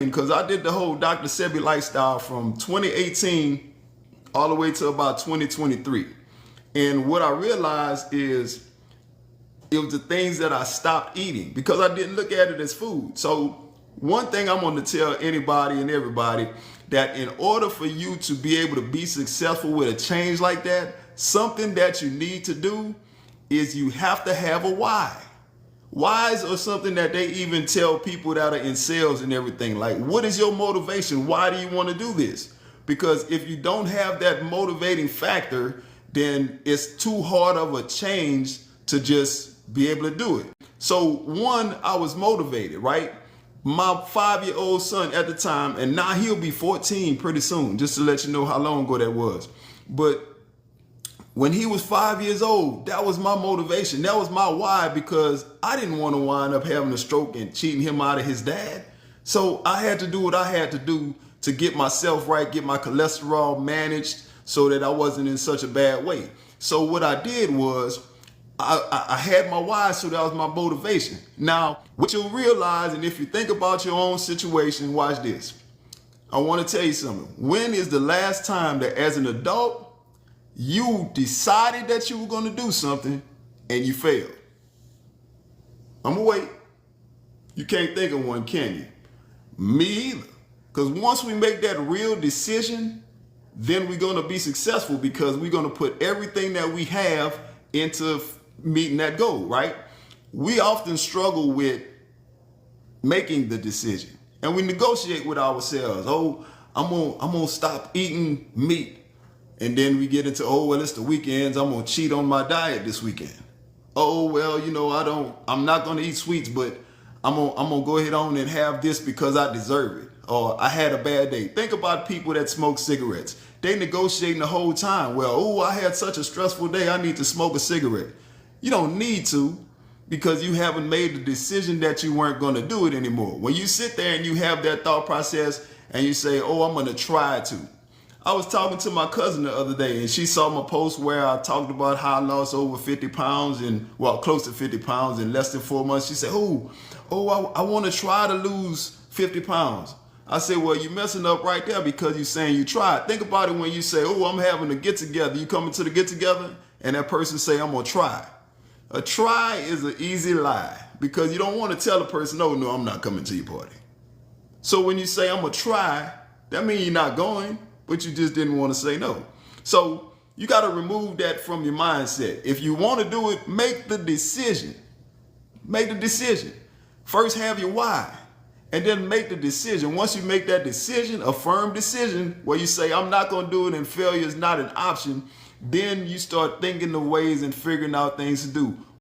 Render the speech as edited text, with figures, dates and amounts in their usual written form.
because I did the whole Dr. Sebi lifestyle from 2018 all the way to about 2023. And what I realized is it was the things that I stopped eating because I didn't look at it as food. So one thing I'm going to tell anybody and everybody, that in order for you to be able to be successful with a change like that, something that you need to do is you have to have a why. Whys are something that they even tell people that are in sales and everything. Like, what is your motivation? Why do you want to do this? Because if you don't have that motivating factor, then it's too hard of a change to just be able to do it. So one, I was motivated, right? My 5-year-old son at the time, and now he'll be 14 pretty soon, just to let you know how long ago that was. But when he was 5 years old, that was my motivation. That was my why, because I didn't want to wind up having a stroke and cheating him out of his dad. So I had to do what I had to do to get myself right, get my cholesterol managed so that I wasn't in such a bad way. So what I did was I had my why, so that was my motivation. Now, what you'll realize, and if you think about your own situation, watch this. I want to tell you something. When is the last time that as an adult, you decided that you were going to do something and you failed? I'm going to wait. You can't think of one, can you? Me either. Because once we make that real decision, then we're going to be successful, because we're going to put everything that we have into meeting that goal, right? We often struggle with making the decision, and we negotiate with ourselves. Oh, I'm gonna stop eating meat. And then we get into, oh, well, it's the weekends, I'm gonna cheat on my diet this weekend. Oh, well, you know, I'm not gonna eat sweets, but I'm gonna go ahead on and have this because I deserve it. Or I had a bad day. Think about people that smoke cigarettes. They negotiating the whole time. Well, oh, I had such a stressful day, I need to smoke a cigarette. You don't need to, because you haven't made the decision that you weren't gonna do it anymore. When you sit there and you have that thought process and you say, oh, I'm gonna try to. I was talking to my cousin the other day, and she saw my post where I talked about how I lost over 50 pounds and, well, close to 50 pounds in less than 4 months. She said, I want to try to lose 50 pounds. I said, well, you're messing up right there, because you're saying you tried. Think about it when you say, oh, I'm having a get together. You coming to the get together, and that person say, I'm going to try. A try is an easy lie, because you don't want to tell a person, no, I'm not coming to your party. So when you say, I'm going to try, that means you're not going, but you just didn't want to say no. So you got to remove that from your mindset. If you want to do it, make the decision. Make the decision. First have your why, and then make the decision. Once you make that decision, a firm decision, where you say, I'm not going to do it and failure is not an option, then you start thinking of ways and figuring out things to do.